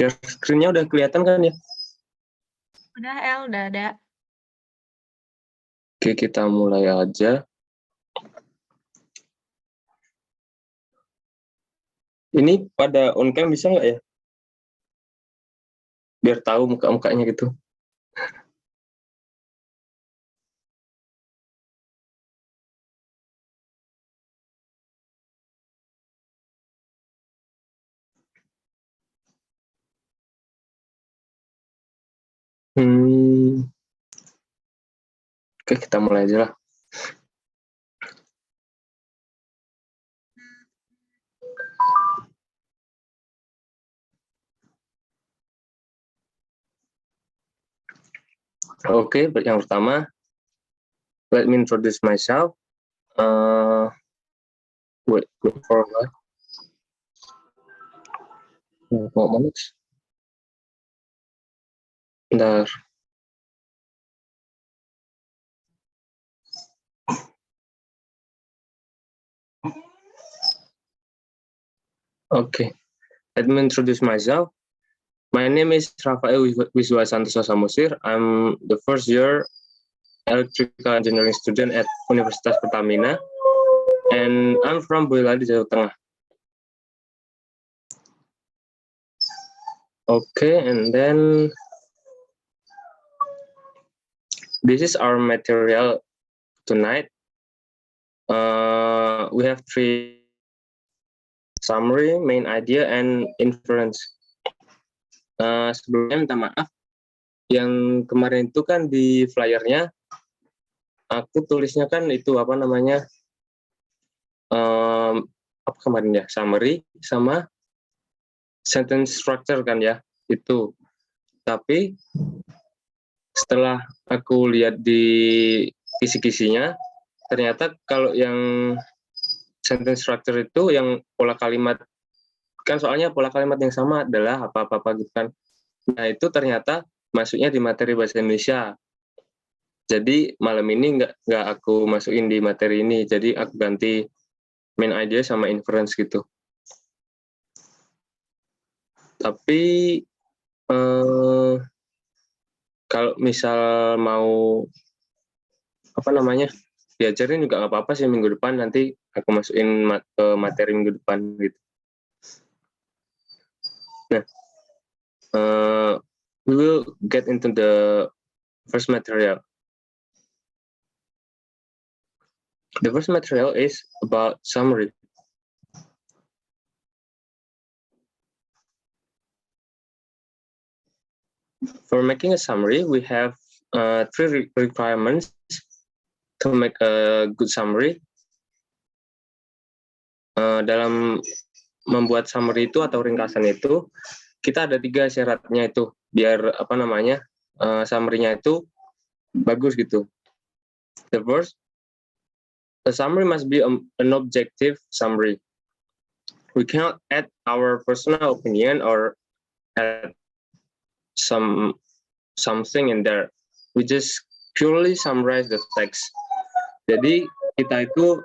Share screen-nya udah kelihatan kan ya? Udah, udah ada. Oke, kita mulai aja. Ini pada on cam bisa nggak ya? Biar tahu muka-mukanya gitu. Oke, kita mulai aja lah. Oke, yang pertama, let me introduce myself. Wait for what? Moment. Bentar. Okay, let me introduce myself. My name is Rafael Wiswa Santoso Samosir. I'm the first year electrical engineering student at Universitas Pertamina, and I'm from Boyolali, Jawa Tengah. Okay, and then this is our material tonight. We have 3: summary, main idea, and inference. Sebelumnya minta maaf, yang kemarin itu kan di flyernya aku tulisnya kan itu apa namanya, apa kemarin ya, summary sama sentence structure kan ya, itu. Tapi setelah aku lihat di kisi-kisinya, ternyata kalau yang sentence structure itu yang pola kalimat, kan soalnya pola kalimat yang sama adalah apa-apa gitu kan. Nah itu ternyata masuknya di materi bahasa Indonesia. Jadi malam ini nggak aku masukin di materi ini, jadi aku ganti main idea sama inference gitu. Tapi kalau misal mau apa namanya diajarin juga nggak apa-apa sih, minggu depan nanti aku masukin ke materi minggu depan gitu. Nah, we will get into the first material. The first material is about summary. For making a summary, we have 3 requirements to make a good summary. Dalam membuat summary itu atau ringkasan itu, kita ada 3 syaratnya itu, biar apa namanya summary-nya itu bagus gitu. The first, the summary must be an objective summary. We cannot add our personal opinion or add something in there. We just purely summarize the text. Jadi kita itu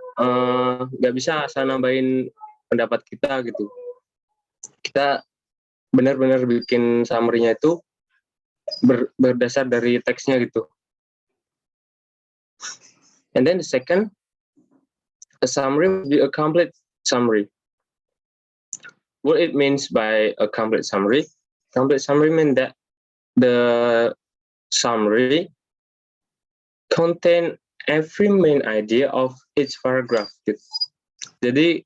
nggak bisa asal nambahin pendapat kita gitu. Kita benar-benar bikin summary-nya itu berdasar dari teksnya gitu. And then the second, a summary will be a complete summary. What it means by a complete summary? Complete summary means that the summary contain every main idea of each paragraph. Gitu. Jadi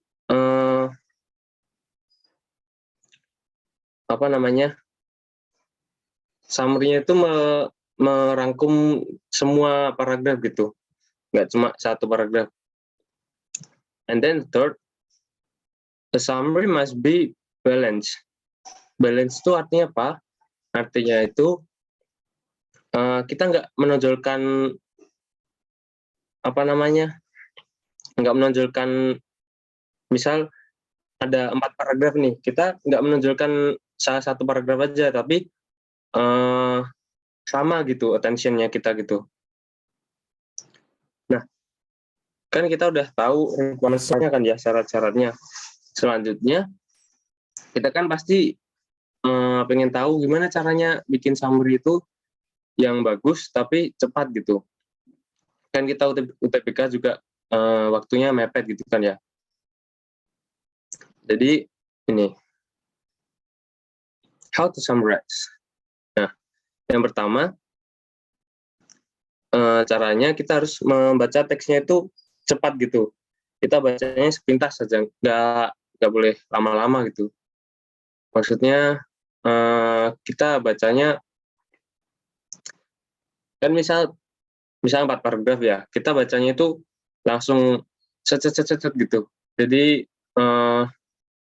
apa namanya, summary-nya itu merangkum semua paragraf gitu, nggak cuma satu paragraf. And then third, the summary must be balanced. Balance itu artinya apa? Artinya itu kita nggak menonjolkan apa namanya, nggak menonjolkan, misal ada 4 paragraf nih, kita nggak menonjolkan salah satu paragraf aja, tapi sama gitu attention-nya kita gitu. Nah, kan kita udah tahu requirement-nya kan ya, syarat-syaratnya. Selanjutnya, kita kan pasti pengen tahu gimana caranya bikin summary itu yang bagus tapi cepat gitu. Kan kita UTBK juga waktunya mepet gitu kan ya. Jadi ini, how to summarize. Nah, yang pertama, caranya kita harus membaca teksnya itu cepat gitu. Kita bacanya sepintas saja, nggak boleh lama-lama gitu. Maksudnya kita bacanya kan misal 4 paragraf ya, kita bacanya itu langsung set gitu. Jadi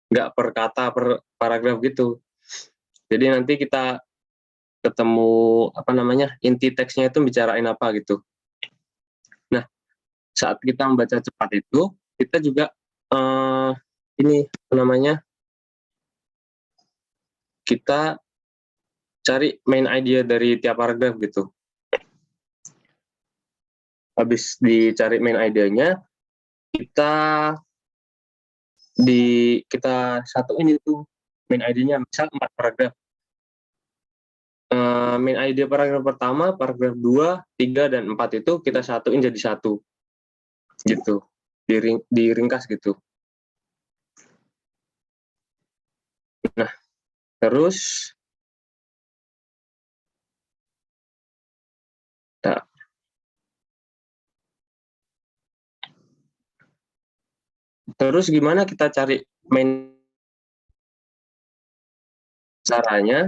nggak per kata per paragraf gitu. Jadi nanti kita ketemu inti teksnya itu bicarain apa gitu. Nah, saat kita membaca cepat itu, kita juga kita cari main idea dari tiap paragraf gitu. Habis dicari main idenya, kita satuin itu main idenya, misal 4 paragraf. Main idea paragraf pertama, paragraf 2, 3, dan 4 itu kita satuin jadi satu. Gitu. Diringkas gitu. Nah, terus gimana kita cari main caranya?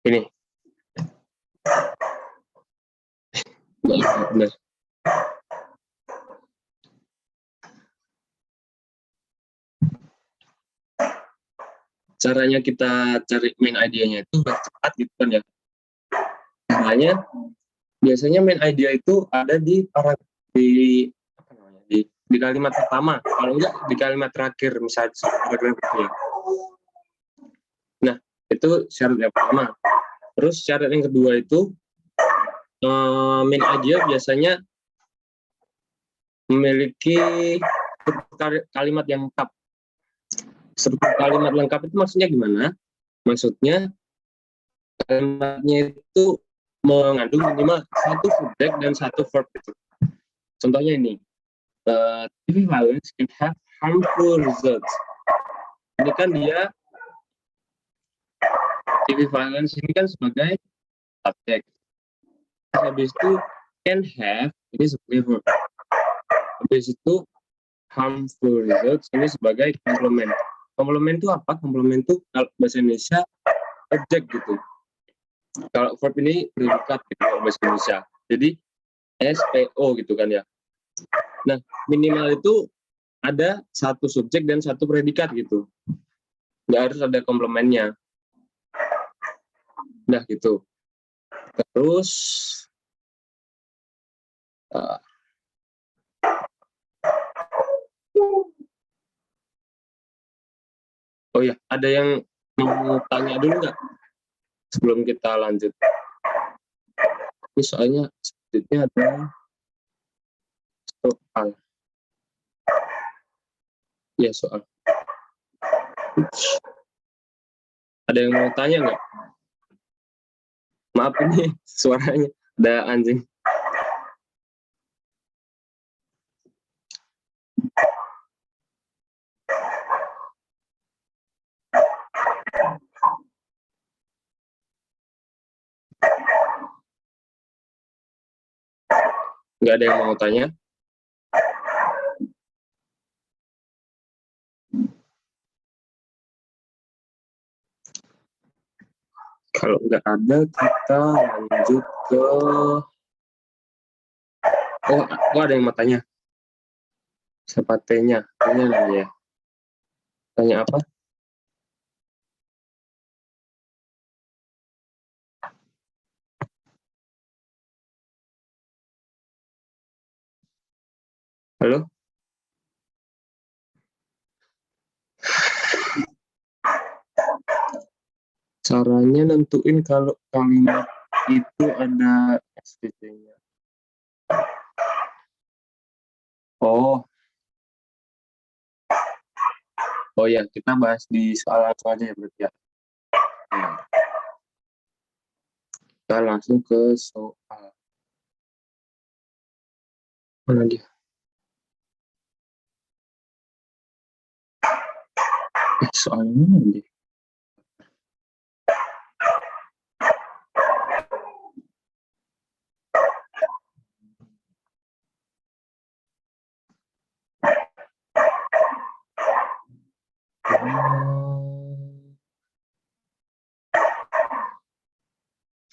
Ini. Benar. Caranya kita cari main idenya itu cepat gitu kan ya. Makanya biasanya main idea itu ada di kalimat pertama, kalau enggak di kalimat terakhir, misalnya paragraf itu ya. Nah, itu syarat yang pertama. Terus syarat yang kedua itu main idea biasanya memiliki kalimat yang lengkap. Struktur kalimat lengkap itu maksudnya gimana? Maksudnya kalimatnya itu mengandung minimal satu subjek dan satu verb itu. Contohnya ini, TV violence can have harmful results. Ini kan dia TV violence ini kan sebagai subjek. Habis itu can have ini sebagai verb. Habis itu harmful results ini sebagai komplement. Komplement itu apa? Komplement itu kalau bahasa Indonesia objek gitu. Kalau verb ini predikat gitu kalau bahasa Indonesia. Jadi SPO gitu kan ya. Nah, minimal itu ada satu subjek dan satu predikat gitu. Nggak harus ada komplemennya. Nah, gitu. Terus oh ya, ada yang mau tanya dulu nggak sebelum kita lanjut? Ini soalnya selanjutnya ada soal. Ya, soal. Ada yang mau tanya nggak? Maaf ini suaranya ada anjing. Nggak ada yang mau tanya? Kalau nggak ada, kita lanjut ke... Oh, ada yang mau tanya. Siapa T-nya? Tanya namanya. Tanya apa? Halo? Caranya nentuin kalau kalimat itu ada SVC-nya. Oh. Oh ya, kita bahas di soal langsung aja ya berarti ya. Nah, kita langsung ke soal. Mana dia? Soalnya mana dia?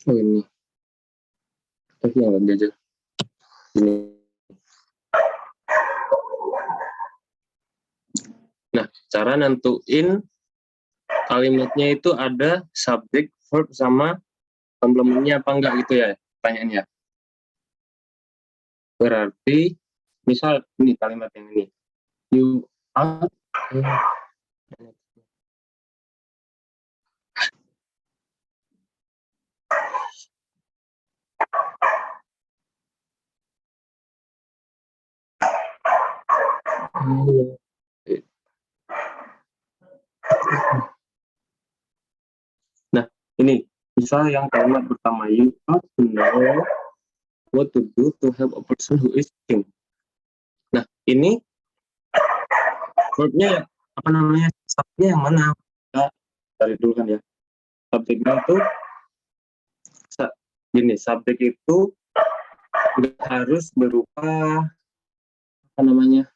Oh ini. Tapi yang nggak diajar. Ini. Nah, cara nentuin kalimatnya itu ada subjek, verb, sama komplemennya apa enggak gitu ya pertanyaannya. Berarti, misal ini kalimat yang ini. You are Nah, ini misal yang kalimat pertama, you ought to know what to do to help a person who is sick. Nah, ini verbnya apa namanya? Subjeknya yang mana? Kita cari dulu kan ya. Subjeknya itu gini, subjek itu nggak harus berupa apa namanya?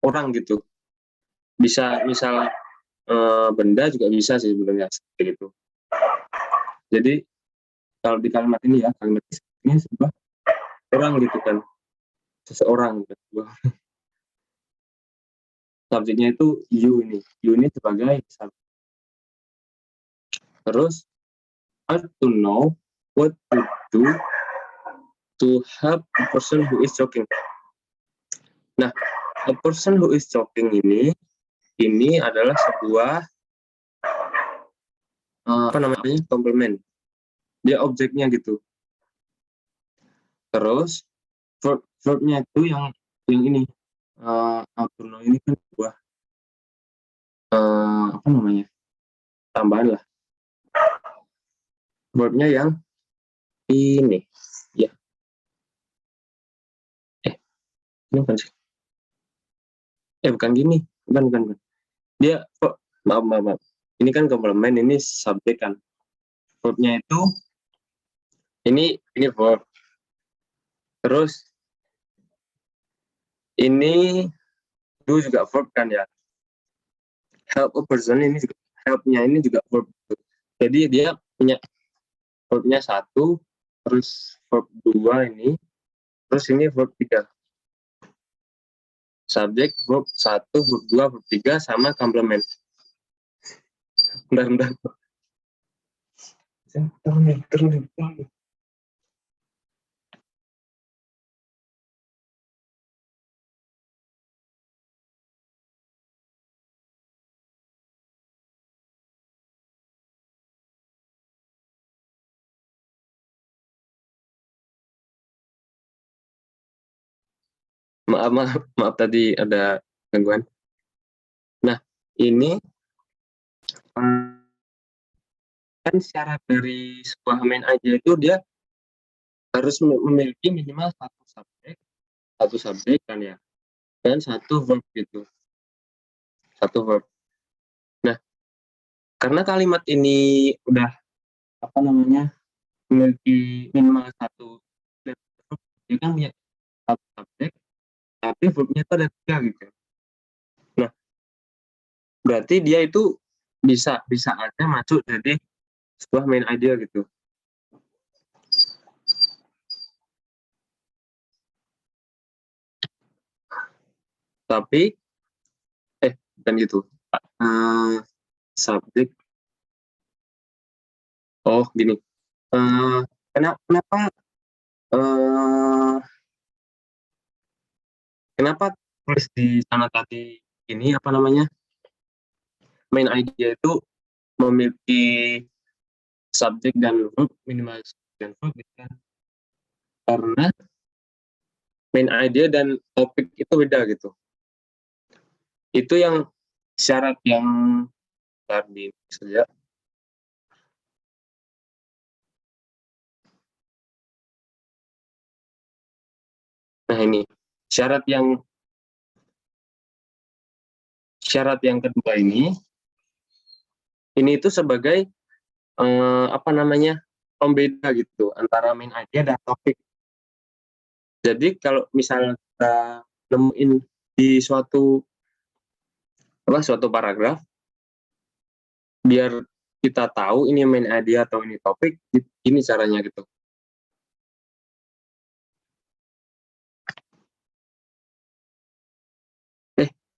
Orang gitu. Bisa misal benda juga bisa sih sebenarnya seperti itu. Jadi kalau di kalimat ini ya, kalimat ini sebuah orang gitu kan, seseorang gitu. Subjeknya itu you ini sebagai subjek. Terus ought to know what to do to help a person who is choking. Nah, a person who is choking ini adalah sebuah apa namanya, komplement. Dia objeknya gitu. Terus verbnya itu yang ini ought to know ini kan sebuah apa namanya, tambahan lah. Verbnya yang ini ya. Ini bukan sih. Bukan gini. Bukan. Dia maaf. Ini kan komplement, ini subjek kan. Verbnya itu ini verb. Terus ini itu juga verb kan ya. Help a person ini juga help-nya ini juga verb. Jadi dia punya verbnya 1, terus verb 2 ini, terus ini verb 3. Subjek, verb 1, verb 2, verb 3 sama komplement. Bentar. Turun. Maaf tadi ada gangguan. Nah, ini kan syarat dari sebuah main aja itu dia harus memiliki minimal satu subjek kan ya, dan satu verb gitu, satu verb. Nah, karena kalimat ini udah apa namanya memiliki minimal satu verb, dia kan punya satu subjek, tapi verbnya itu ada 3 gitu. Nah, berarti dia itu bisa aja masuk jadi sebuah main idea gitu. Tapi bukan gitu. Subjek. Oh, gini. Kenapa tulis di sana tadi ini apa namanya? Main idea itu memiliki subjek dan verb, minimal subjek dan verb gitu kan. Karena main idea dan topik itu beda gitu. Itu yang syarat yang tadi saja. Nah, ini syarat yang kedua ini itu sebagai apa namanya, pembeda gitu antara main idea dan topik. Jadi kalau misalnya kita nemuin di suatu paragraf, biar kita tahu ini main idea atau ini topik, ini caranya gitu.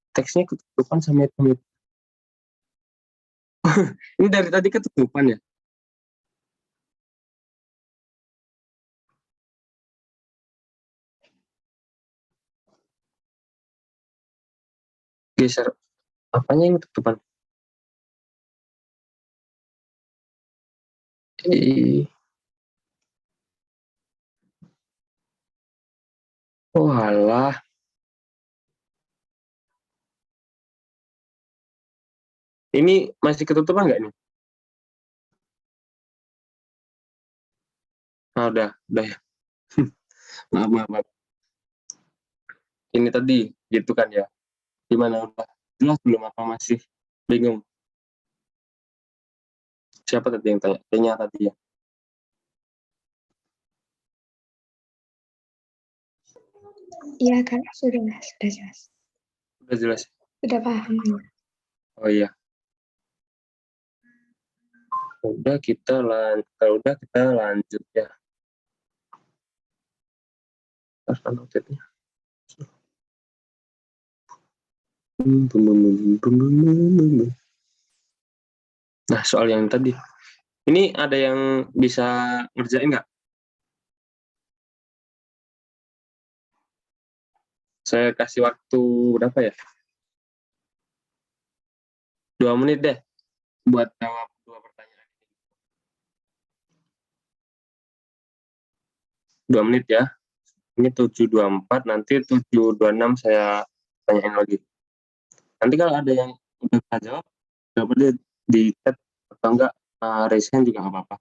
Teksnya ketutupan sama itu. Ini dari tadi ketutupan ya? Geser apanya yang ketutupan? Oh alah. Ini masih ketutupan nggak nih? Udah ya. maaf. Ini tadi gitu kan ya? Gimana, udah jelas belum apa masih bingung? Siapa tadi yang tanya? Kayaknya tadi ya. Iya Kak, sudah jelas. Udah jelas. Sudah paham. Oh iya. Udah kita lanjut ya. Notnya. Nah, soal yang tadi. Ini ada yang bisa ngerjain nggak? Saya kasih waktu berapa ya? 2 menit deh buat jawab 2 pertanyaan. 2 menit ya. Ini 7.24, nanti 7.26 saya tanyain lagi. Nanti kalau ada yang udah bisa jawab, jawabnya di chat atau enggak, raise hand juga nggak apa-apa.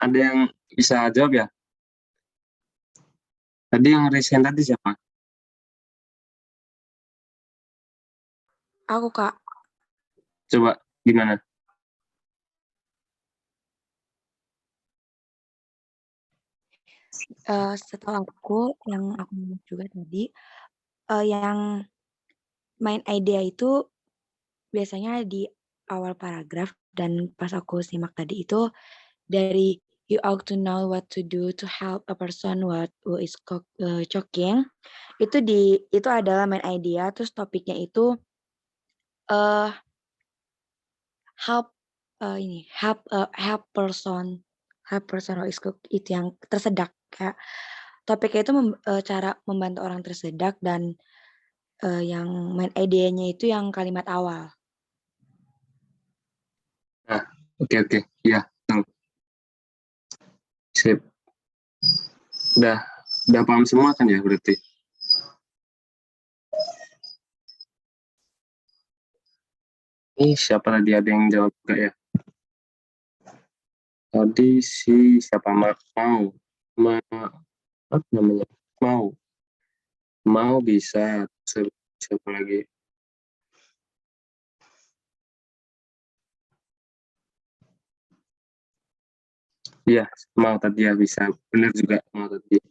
Ada yang bisa jawab ya? Tadi yang raise hand tadi siapa? Aku Kak. Coba gimana? Setelah aku yang aku juga tadi, yang main idea itu biasanya di awal paragraf, dan pas aku simak tadi itu dari you ought to know what to do to help a person who is choking. Itu adalah main idea, terus topiknya itu help help person who is itu yang tersedak, kayak topiknya itu cara membantu orang tersedak, dan yang main idenya itu yang kalimat awal. Nah, oke. Ya, betul. Sip. Udah paham semua kan ya berarti? Ini siapa tadi, ada yang jawab gak ya? Tadi si siapa, apa namanya? Mau bisa. Siapa lagi? Iya, mau tadi ya, bisa. Benar juga mau tadi.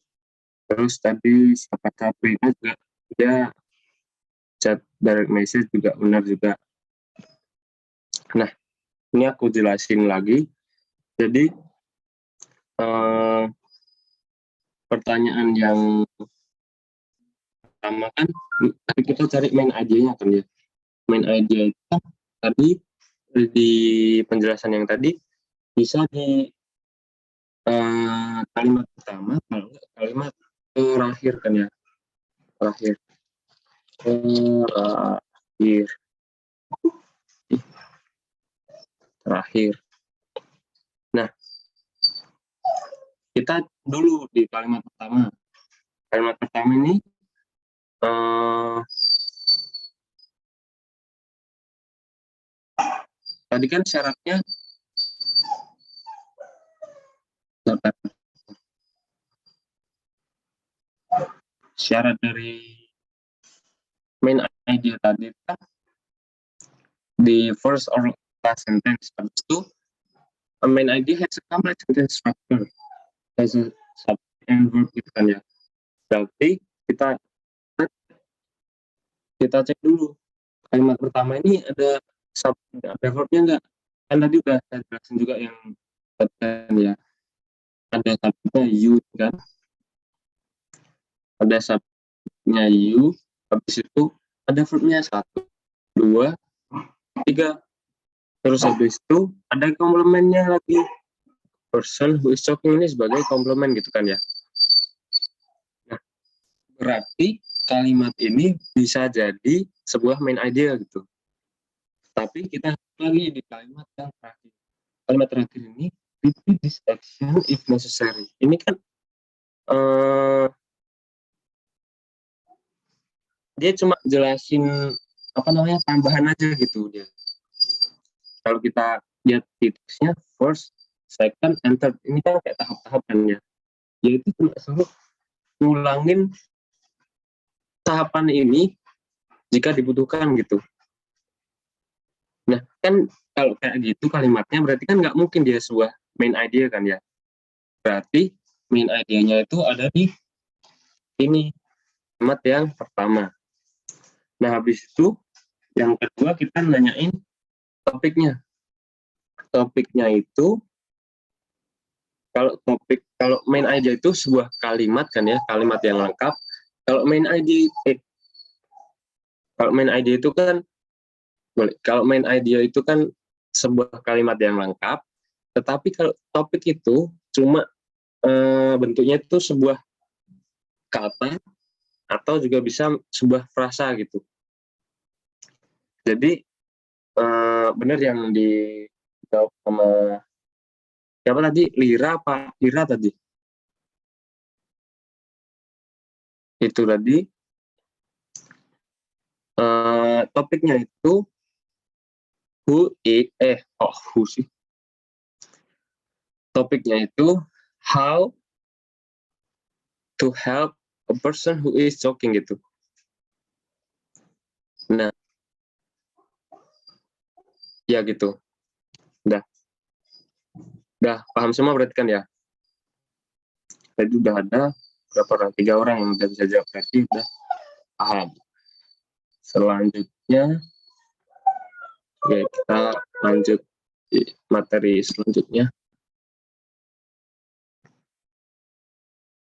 Terus tadi siapa Sabrina juga, dia chat direct message juga benar juga. Nah, ini aku jelasin lagi. Jadi pertanyaan yang pertama kan tadi kita cari main idea-nya kan ya. Main idea itu kan tadi di penjelasan yang tadi bisa di kalimat pertama, kalau enggak kalimat terakhir kan ya. Terakhir. Nah, kita dulu di kalimat pertama. Kalimat pertama ini tadi kan syaratnya syarat dari main idea tadi kan di first or last sentence. Habis itu a main idea has a complex sentence structure, has a subject and verb gitu kan ya. Berarti kita cek dulu kalimat pertama ini ada subject, ada verbnya enggak? Kan tadi udah saya jelasin juga yang kan ya, ada subjeknya you kan, ada subjeknya you, habis itu ada verbnya 1, 2, 3, terus habis itu ada komplemennya lagi, person who is talking ini sebagai komplement gitu kan ya. Nah, berarti kalimat ini bisa jadi sebuah main idea gitu. Tapi kita lagi di kalimat yang terakhir. Kalimat terakhir ini, repeat this action if necessary. Ini kan dia cuma jelasin tambahan aja gitu dia. Kalau kita lihat titusnya first, second, and third, ini kan kayak tahap-tahapannya. Yaitu cuma suruh ngulangin tahapan ini jika dibutuhkan gitu. Nah, kan kalau kayak gitu kalimatnya berarti kan nggak mungkin dia sebuah main idea kan ya. Berarti main idea-nya itu ada di ini, kalimat yang pertama. Nah, habis itu yang kedua kita nanyain topiknya. Topiknya itu kalau main idea itu sebuah kalimat kan ya, kalimat yang lengkap. Kalau main idea itu kan sebuah kalimat yang lengkap, tetapi kalau topik itu cuma bentuknya itu sebuah kata atau juga bisa sebuah frasa gitu. Jadi benar yang dijawab sama siapa tadi, Lira tadi. Itu tadi topiknya itu topiknya itu how to help a person who is choking gitu. Nah, ya gitu. Udah paham semua berarti kan ya? Tadi udah ada berapa orang? 3 orang yang udah bisa jawab, berarti udah paham. Selanjutnya ya kita lanjut materi selanjutnya.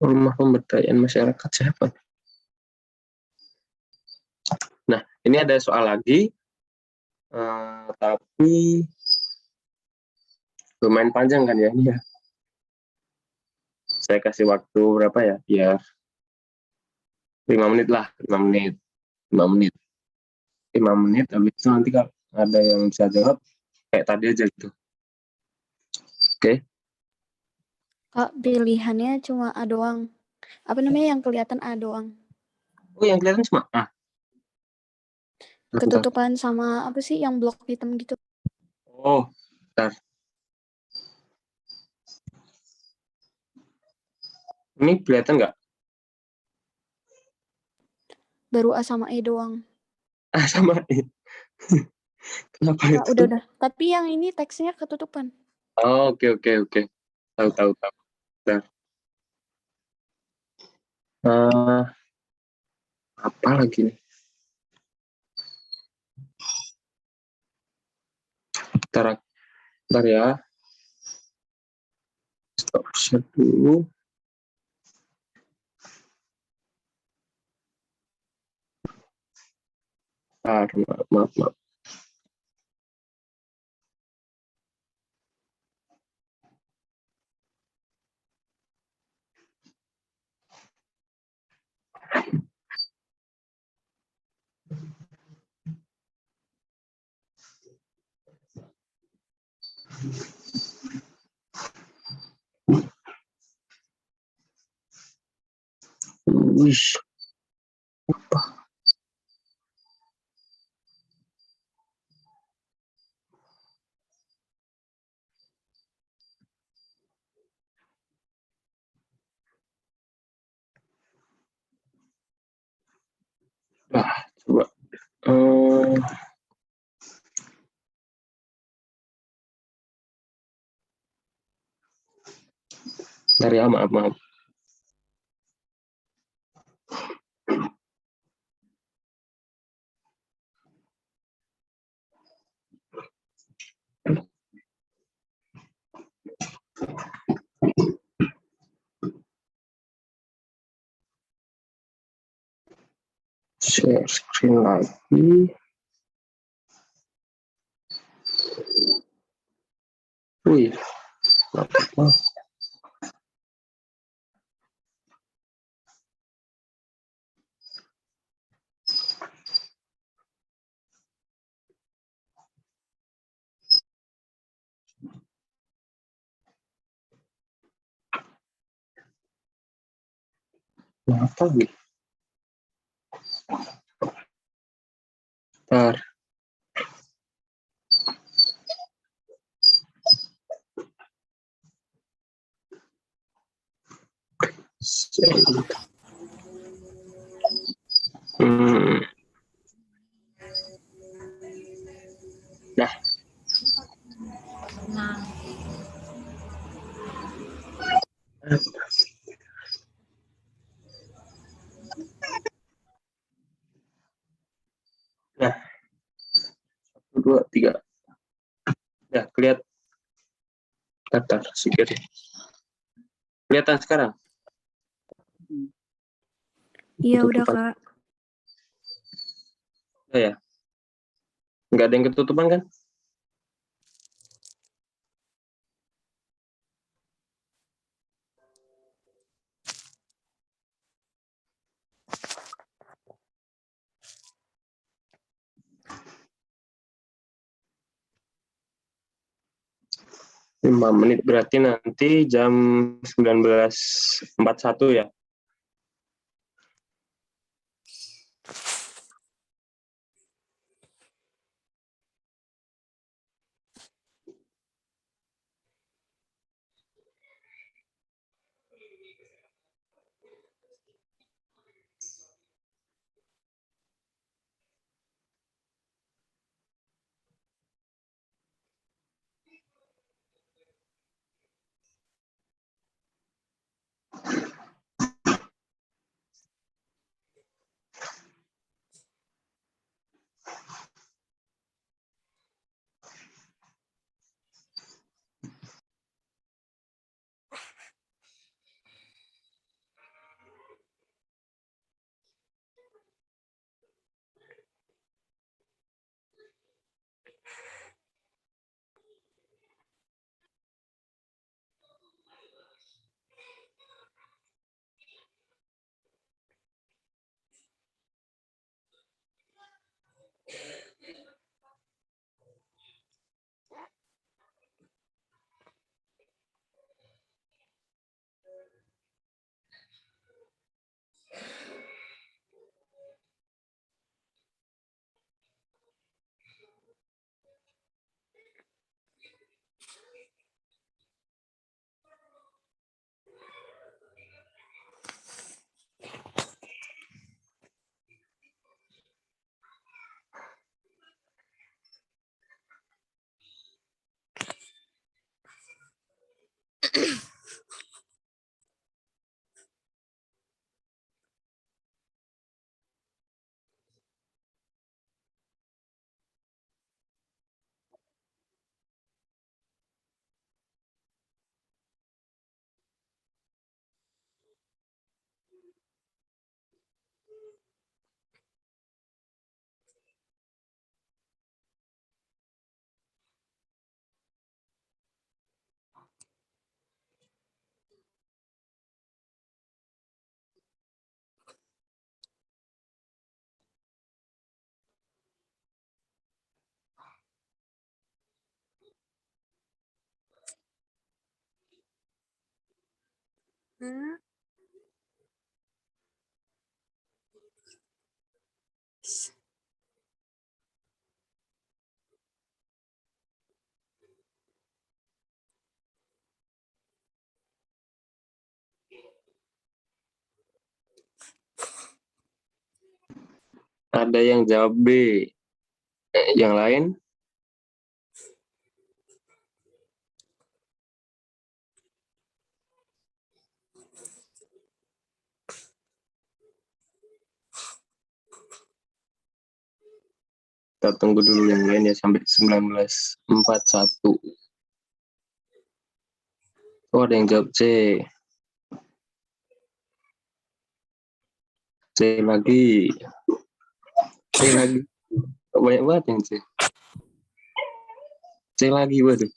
Rumah pemberdayaan masyarakat siapa? Nah, ini ada soal lagi, tapi lumayan panjang kan ya ini ya. Saya kasih waktu berapa ya? Ya 5 menit lah, 5 menit. 5 menit. 5 menit, habis itu nanti kalau ada yang bisa jawab, kayak tadi aja gitu. Oke? Kak, pilihannya cuma A doang. Apa namanya yang kelihatan A doang? Oh, yang kelihatan cuma A. Bentar. Ketutupan sama apa sih yang blok hitam gitu? Oh, bentar. Ini kelihatan nggak? Baru A sama E doang. A sama E. Kenapa Nah, itu? udah. Tapi yang ini teksnya ketutupan. Oh, oke. Tahu. Bentar. Apa lagi nih? Bentar ya. Stop share dulu. Maaf. Wish. Nah, coba. Bentar ya, maaf. Share screen lagi. Wih, apa? Apa lagi? Bentar. Hmm. Nah, nah, 1, 2, 3. Ya, kelihatan. Bentar, sikit. Kelihatan sekarang? Iya udah Ketutupan. Kak. Oh ya. Nggak ada yang ketutupan kan? Lima menit berarti nanti jam 19.41 ya. Ada yang jawab B. Yang lain? Kita tunggu dulu yang lain ya sampai 19.41. Oh, ada yang jawab C. C lagi. C lagi. Banyak banget yang C. C lagi, waduh.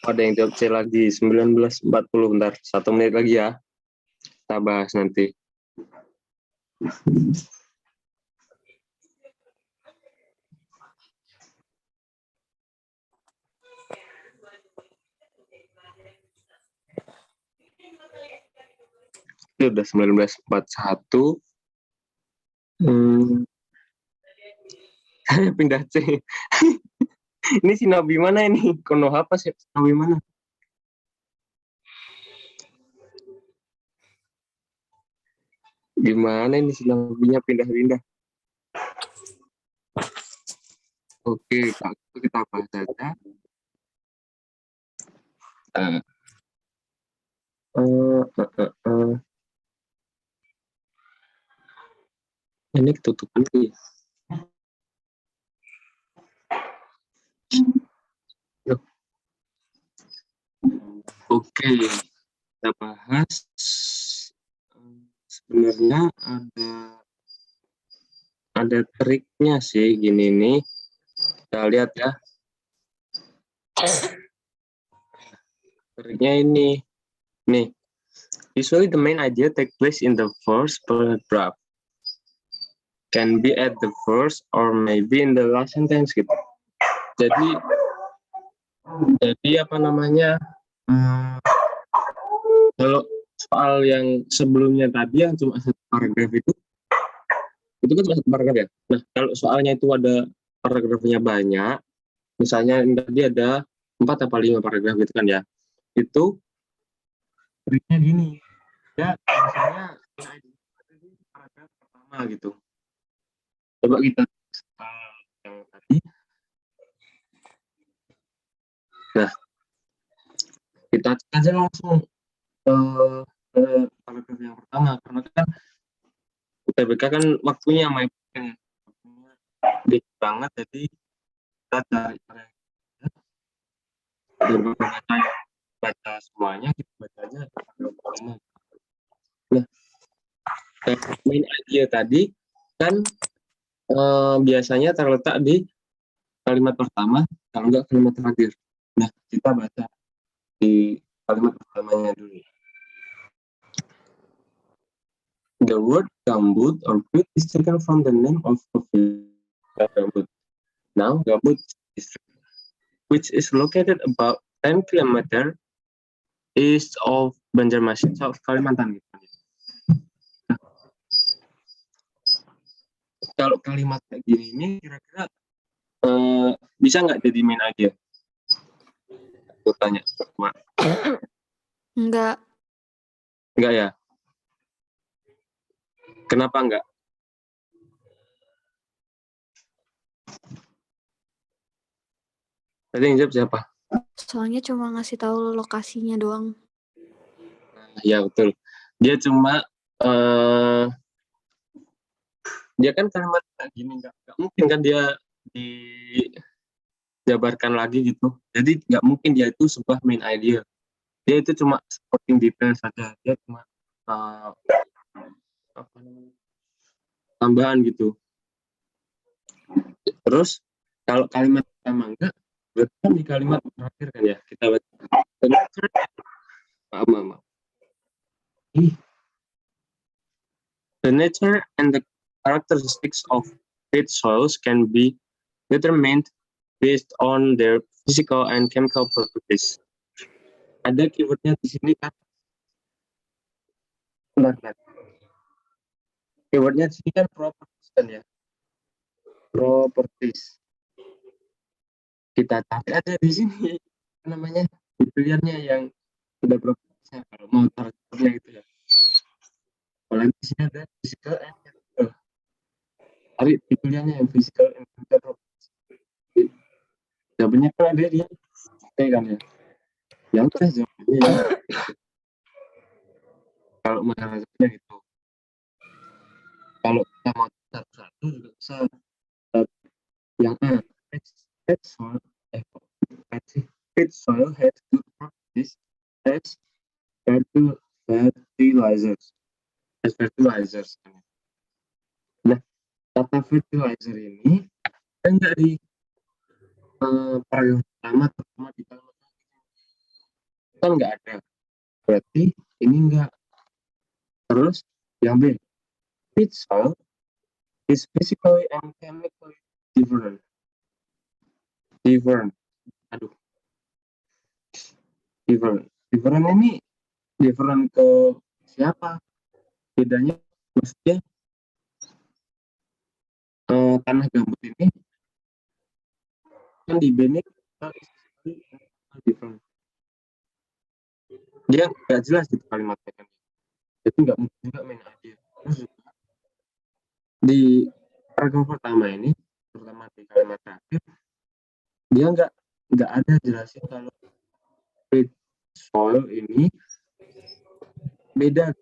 Ada yang jawab C lagi, 19.40, bentar, 1 menit lagi ya. Kita bahas nanti. Itu udah 19.41. Pindah C. Ini si Nabi mana ini? Konoha apa sih? Nabi mana? Gimana ini si Nabinya pindah-pindah? Oke, kita bahas saja. Ini ketutupan ya. Oke, kita bahas. Sebenarnya ada triknya sih gini nih. Kita lihat ya. Triknya ini. Nih. Usually the main idea take place in the first paragraph. Can be at the first or maybe in the last sentence gitu. Jadi apa namanya? Kalau soal yang sebelumnya tadi yang cuma satu paragraf itu kan cuma satu paragraf ya. Nah, kalau soalnya itu ada paragrafnya banyak, misalnya tadi ada 4 atau 5 paragraf gitu kan ya, itu triknya gini, ya misalnya paragraf pertama gitu. Coba kita yang tadi. Nah, kita cek aja langsung paragraf yang pertama, karena kan UTBK kan waktunya dikit banget, jadi kita cari baca semuanya, kita baca aja paragraf pertama. Nah, main idea tadi kan biasanya terletak di kalimat pertama, kalau enggak kalimat terakhir. Nah, kita baca di kalimat pertamanya dulu. The word gambut or pit is taken from the name of a village, Gambut. Now, Gambut district, which is located about 10 km east of Banjarmasin, South Kalimantan. Nah, kalau kalimat kayak gini ini kira-kira bisa nggak jadi main idea? Aku tanya, Mak. Enggak. Enggak ya? Kenapa enggak? Tadi yang jawab siapa? Soalnya cuma ngasih tahu lokasinya doang. Ya betul. Dia cuma dia kan kalimat kayak gini nggak mungkin kan dia dijabarkan lagi gitu. Jadi nggak mungkin dia itu sebuah main idea. Dia itu cuma supporting detail saja. Dia cuma apa namanya, tambahan gitu. Terus kalau kalimat pertama enggak, berarti kan di kalimat terakhir kan ya kita baca. Maaf. The nature and the characteristics of peat soils can be determined based on their physical and chemical properties. Ada keywordnya di sini kan? Bentar. Keywordnya di sini kan properties kan ya? Properties. Kita cari ada di sini namanya pilihannya yang sudah propertiesnya kalau mau targetnya itu ya. Kalau di sini ada physical and chemical. Cari pilihannya yang physical and chemical properties. Jawabannya kan ada di T kan ya? Yang udah jawabannya ya. Kalau mengarahnya gitu. Kalau kita mau satu-satu juga bisa. Yang A, peat soil has good properties as fertilizers. Nah, kata fertilizer ini kan nggak di paragraf pertama di kalimat kan nggak ada. Berarti ini nggak. Terus yang B, peat soil is physically and chemically different. Different ini different ke siapa? Bedanya maksudnya tanah gambut ini kan di benik different. Dia nggak jelas gitu kalimatnya kan. Jadi nggak mungkin juga main aja. Terus di paragraf pertama ini, terutama di kalimat terakhir, dia nggak ada jelasin kalau peat soil ini beda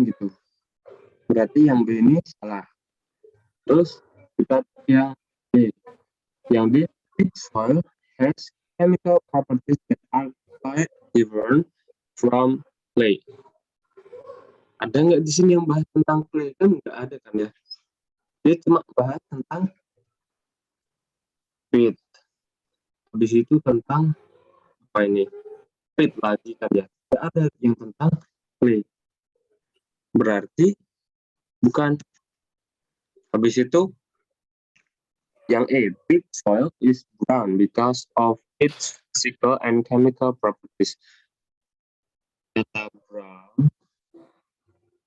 gitu. Berarti yang B ini salah. Terus kita yang B. Yang B, peat soil has chemical properties that are quite different from clay. Ada nggak di sini yang bahas tentang clay? Kan nggak ada kan ya. Dia cuma bahas tentang peat. Habis itu tentang apa ini? Peat lagi kan ya. Nggak ada yang tentang clay. Berarti bukan. Habis itu yang A, peat soil is brown because of its physical and chemical properties. Kata brown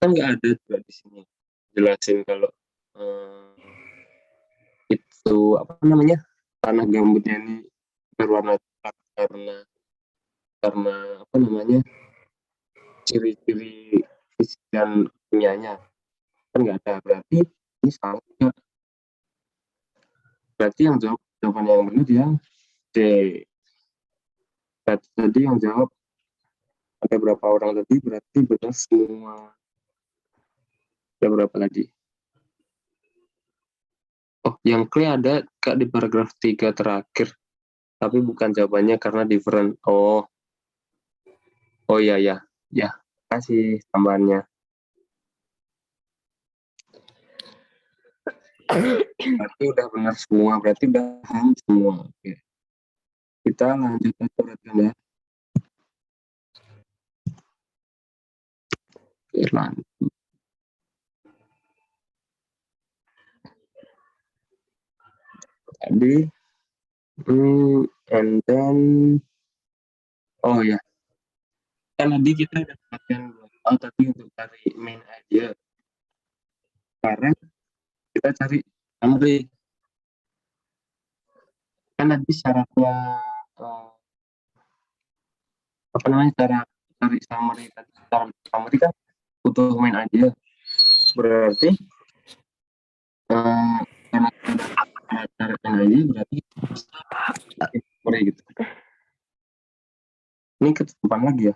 kan nggak ada juga di sini jelasin kalau itu apa namanya tanah gambutnya ini berwarna coklat karena apa namanya ciri-ciri fisik dan kimianya kan nggak ada. Berarti ini salah juga. Berarti yang jawaban yang benar yang D. Tadi yang jawab ada berapa orang tadi? Berarti benar semua. Ada berapa tadi? Oh, yang clay ada Kak di paragraf 3 terakhir. Tapi bukan jawabannya karena different. Oh iya ya. Ya, kasih tambahannya. Berarti udah benar semua, berarti udah paham semua. Oke. Kita lanjut ke suratkan ya. Oke, lanjut. Tadi, and then, oh ya, kan tadi kita udah perhatian tadi untuk cari main aja. Sekarang kita cari summary. Kan tadi syaratnya apa namanya cara cari summary tadi, cara summary kan butuh main aja. Berarti karena cara main aja berarti summary gitu. Ini ketutupan lagi ya.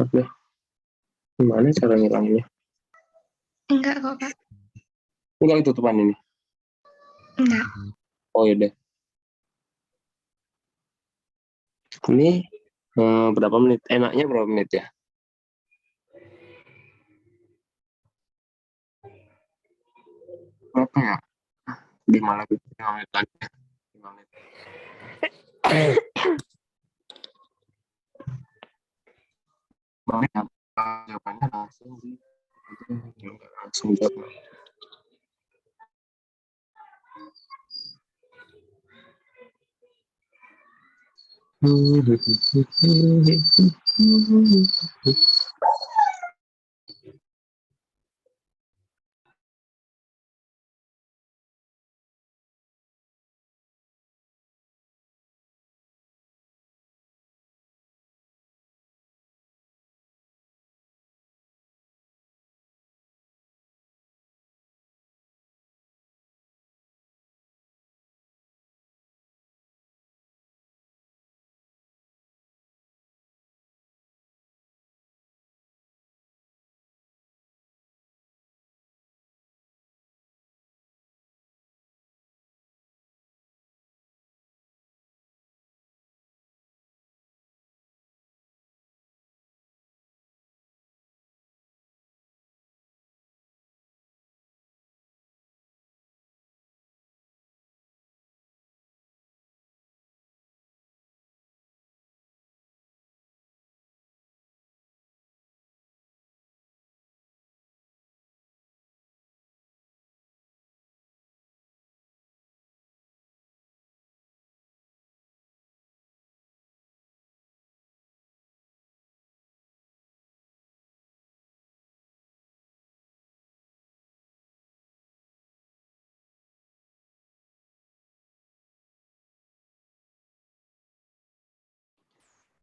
Oke. Gimana cara ngilangnya? Enggak kok, Kak. Enggak ketutupan ini. Enggak. Oh ya deh. Ini berapa menit? Enaknya berapa menit ya? Berapa ya? 5 lagi, 5 menit lagi. 5 menit. Makanya jawabannya langsung sih. Enggak langsung jawab.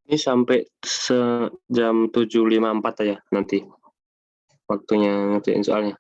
Ini sampai jam 7.54 ya nanti waktunya ngerjain soalnya.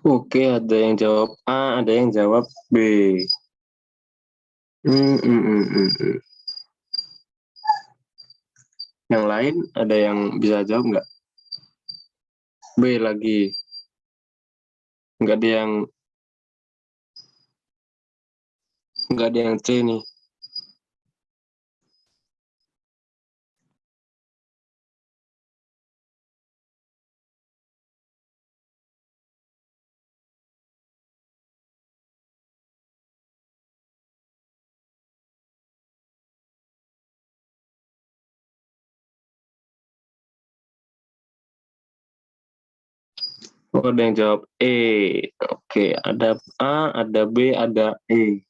Oke, ada yang jawab A, ada yang jawab B. Yang lain ada yang bisa jawab nggak? B lagi. Nggak ada yang C nih. Oh, ada yang jawab E. Oke, ada A, ada B, ada E.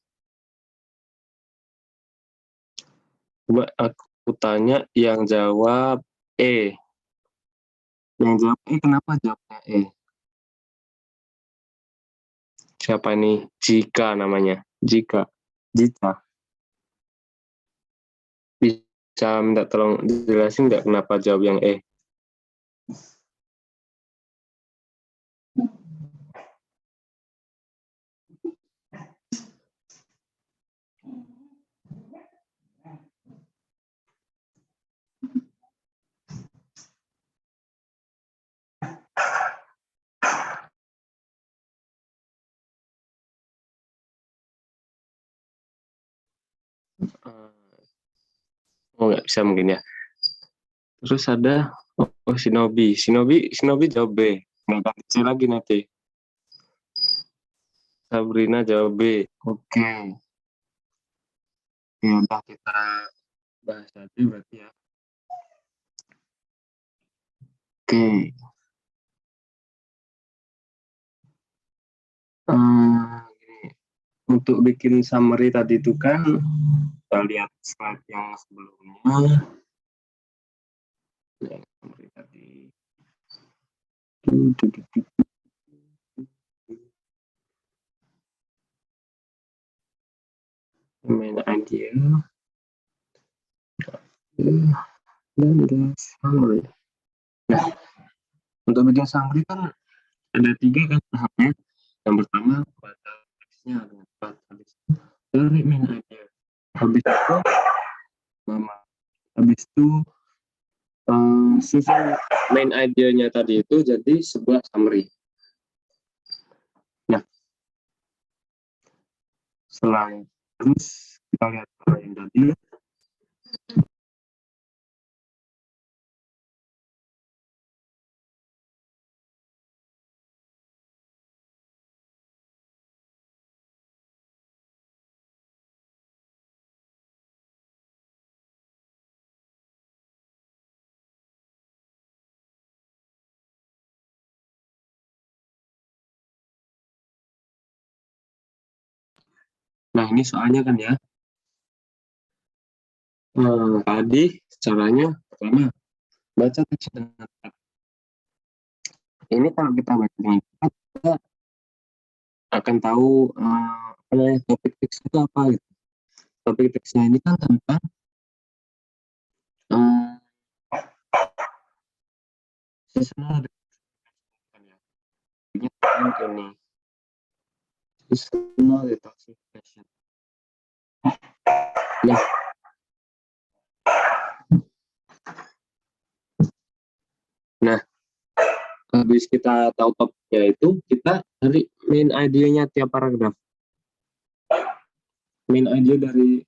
Coba aku tanya yang jawab E. Yang jawab E, kenapa jawabnya E? Siapa nih? Jika namanya. Jika. Bisa minta tolong jelasin nggak kenapa jawab yang E? Oh, nggak bisa mungkin ya. Terus ada Shinobi. Shinobi jawab B. Nggak ganti C lagi nanti. Sabrina jawab B. Oke. Ya udah kita bahas tadi berarti ya. Oke. Gini. Untuk bikin summary tadi itu kan kita lihat slide yang sebelumnya. Yang summary tadi. Main idea dan summary. Nah, untuk bikin summary kan ada 3 kan tahapnya. Yang pertama baca teksnya dengan cepat, habis itu dari main idea, habis itu susun main idenya tadi itu jadi sebuah summary. Nah, selain terus kita lihat yang tadi. Nah, ini soalnya kan ya. Tadi caranya pertama baca teks dengan cepat. Ini kalau kita baca dengan cepat, kita akan tahu topik teks itu apa gitu. Topik teksnya ini kan tentang seasonal ini seasonal detoxification. Nah, habis kita tahu topiknya itu, kita cari main idenya tiap paragraf. Main idea dari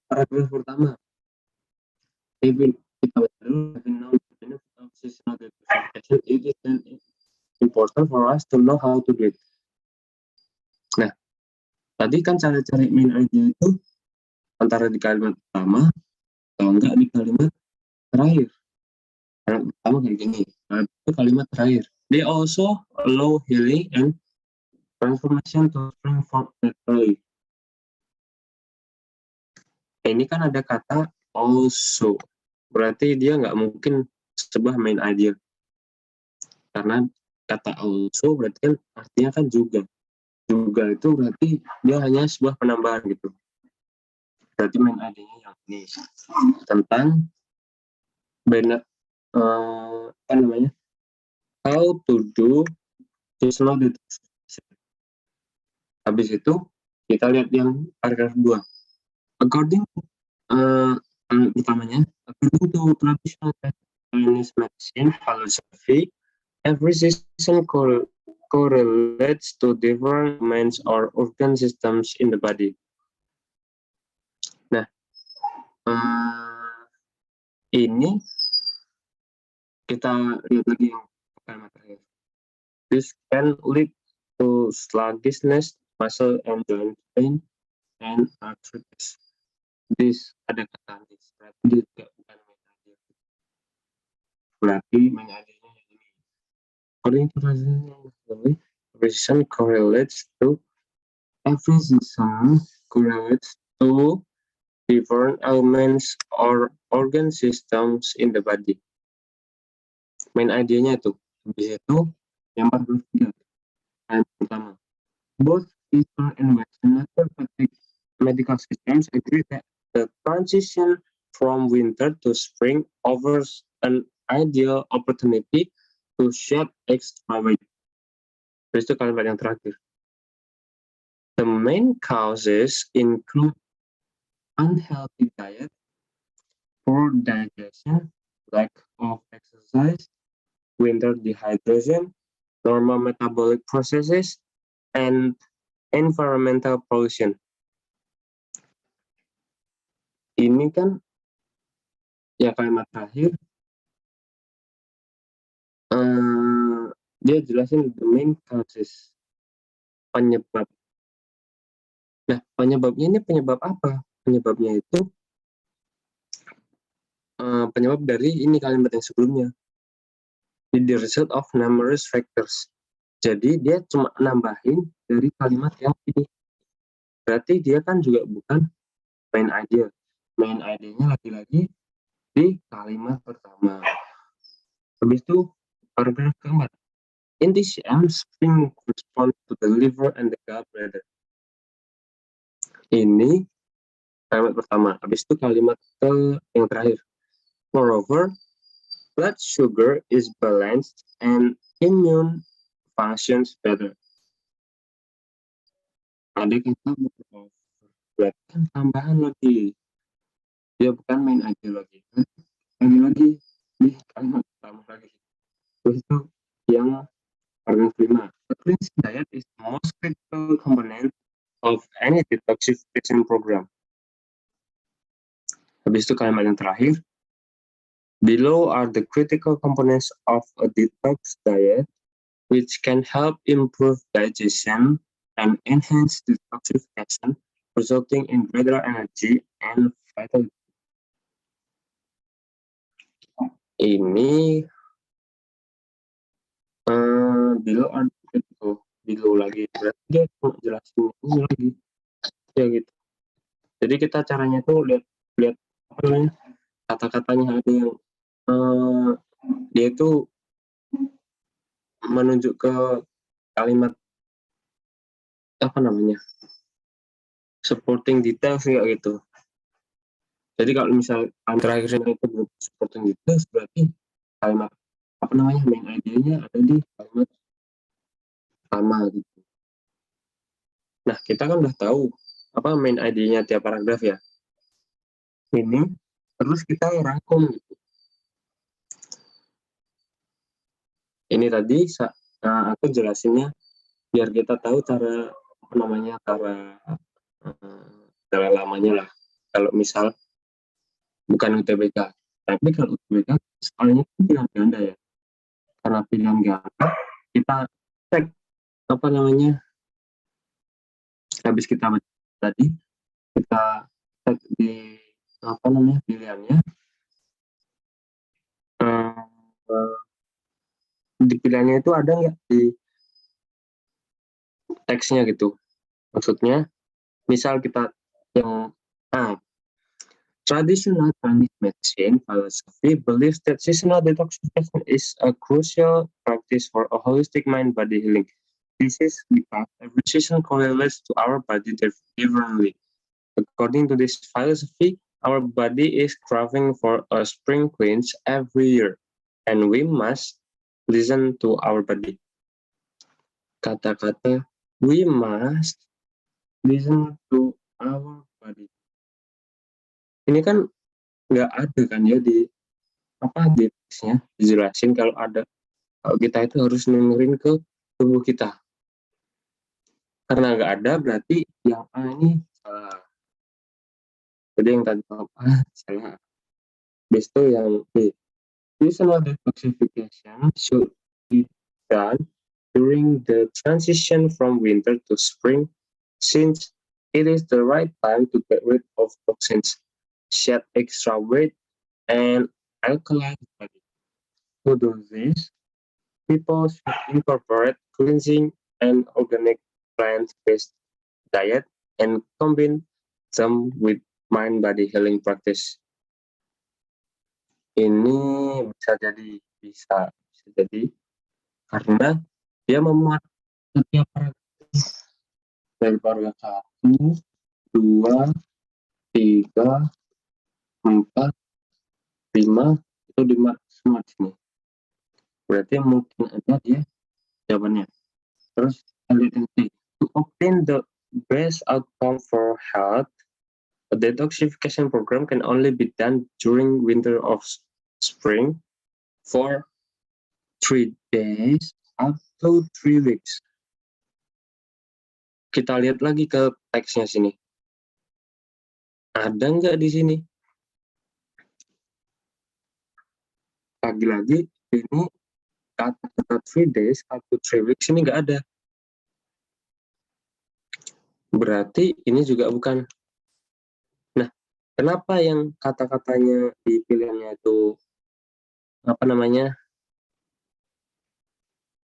paragraf pertama. Kita it is important for us to know how to do it. Nah, tadi kan cara cari main idea itu antara di kalimat pertama atau enggak di kalimat terakhir. Kalimat pertama kayak gini, itu kalimat terakhir. They also allow healing and transformation to spring forth naturally. Ini kan ada kata also, berarti dia nggak mungkin sebuah main idea. Karena kata also berarti kan artinya kan juga. Juga itu berarti dia hanya sebuah penambahan gitu. Berarti main idea-nya yang ini tentang benar apa namanya? How to do seasonal detoxification. Habis itu kita lihat yang paragraf 2. According pertamanya, according to traditional Chinese medicine philosophy, every season correlates to different elements or organ systems in the body. Nah, ini kita lihat lagi yang kalimat terakhir. This can lead to sluggishness, muscle and joint pain, and arthritis. This ada kata this, berarti dia juga bukan main idea. Berarti main idea-nya yang ini. According to precision correlates to every season correlates to different elements or organ systems in the body. Main idea-nya itu. Habis itu yang paragraf 3. Yang pertama, both Eastern and Western naturopathic medical systems agree that the transition from winter to spring offers an ideal opportunity to shed extra weight. Terus itu kalimat yang terakhir. The main causes include unhealthy diet, poor digestion, lack of exercise, winter dehydration, normal metabolic processes, and environmental pollution. Ini kan ya kalimat terakhir, dia jelasin the main causes, penyebab. Nah, penyebabnya ini penyebab apa? Penyebabnya itu penyebab dari ini kalimat yang sebelumnya. The result of numerous factors. Jadi dia cuma nambahin dari kalimat yang ini. Berarti dia kan juga bukan main idea. Main idea-nya lagi-lagi di kalimat pertama. Habis itu paragraf keempat. In TCM, spring responds to the liver and the gallbladder. Ini kalimat pertama. Habis itu kalimat yang terakhir. Moreover, blood sugar is balanced and immune functions better. Ada kita berarti kan tambahan lagi. Dia bukan main aja lagi. Lagi di kalimat pertama lagi. Terus itu yang paragraf 5. The cleansing diet is the most critical component of any detoxification program. Habis itu kalimat yang terakhir. Below are the critical components of a detox diet, which can help improve digestion and enhance detoxification, resulting in greater energy and vitality. Ini below are critical, below lagi. Berarti dia cuma jelasin ini lagi, ya gitu. Jadi kita caranya tuh lihat apa namanya kata-katanya ada yang dia itu menunjuk ke kalimat apa namanya supporting details kayak gitu. Jadi kalau misal terakhirnya itu belum supporting details, berarti kalimat apa namanya main idea-nya ada di kalimat pertama gitu. Nah, kita kan udah tahu apa main idea-nya tiap paragraf ya. Ini terus kita rangkum gitu. Ini tadi aku jelasinnya biar kita tahu cara apa namanya cara lamanya lah. Kalau misal bukan UTBK, tapi kalau UTBK soalnya itu pilihan ganda ya. Karena pilihan ganda kita cek apa namanya habis kita baca tadi kita cek di apa namanya pilihannya di pilihannya itu ada nggak di teksnya gitu. Maksudnya misal kita yang traditional Chinese medicine philosophy believes that seasonal detoxification is a crucial practice for a holistic mind-body healing. This is because every season correlates to our body differently. According to this philosophy, our body is craving for a spring cleanse every year, and we must listen to our body. kata-kata we must listen to our body. Ini kan nggak ada kan ya di di teksnya dijelasin kalau kita itu harus dengerin ke tubuh kita. Karena nggak ada berarti yang A ini salah. Jadi yang tadi salah. Habis itu yang B. Seasonal detoxification should be done during the transition from winter to spring, since it is the right time to get rid of toxins, shed extra weight, and alkalize the body. To do this, people should incorporate cleansing and organic plant-based diet and combine them with mind-body healing practice. Ini bisa jadi karena dia memuat setiap paragraf dari paragraf 1, 2, 3, 4, 5 itu dimark semua di sini. Berarti mungkin ada dia jawabannya. Terus kita lihat nanti. To obtain the best outcome for health, a detoxification program can only be done during winter of spring for 3 days up to 3 weeks. Kita lihat lagi ke teksnya sini. Ada nggak di sini? Lagi-lagi ini kata-kata 3 days up to 3 weeks ini nggak ada. Berarti ini juga bukan. Nah, kenapa yang kata-katanya di pilihannya itu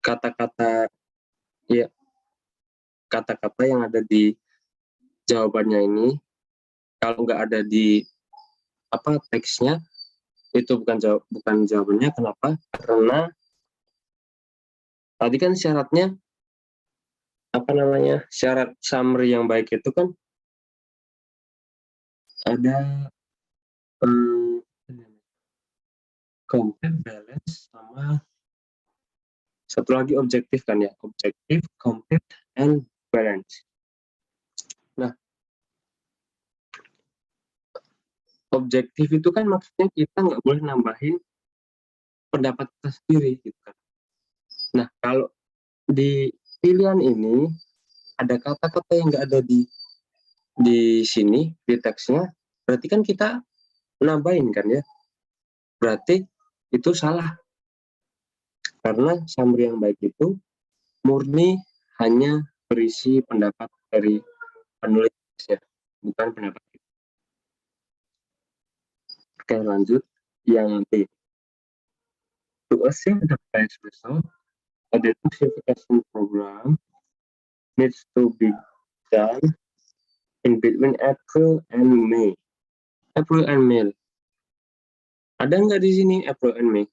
kata-kata yang ada di jawabannya ini kalau nggak ada di teksnya itu bukan jawabannya. Kenapa? Karena tadi kan syaratnya syarat summary yang baik itu kan ada complete, balance, sama satu lagi objektif kan ya, objektif, complete, and balance. Nah, objektif itu kan maksudnya kita nggak boleh nambahin pendapat kita sendiri gitu kan. Nah, kalau di pilihan ini ada kata-kata yang nggak ada di sini di teksnya, berarti kan kita nambahin kan ya, berarti itu salah. Karena summary yang baik itu murni hanya berisi pendapat dari penulisnya, bukan pendapat kita. Oke, lanjut yang B. To achieve the best result, a detoxification program needs to be done in between April and May. April and May. Ada nggak di sini April and May?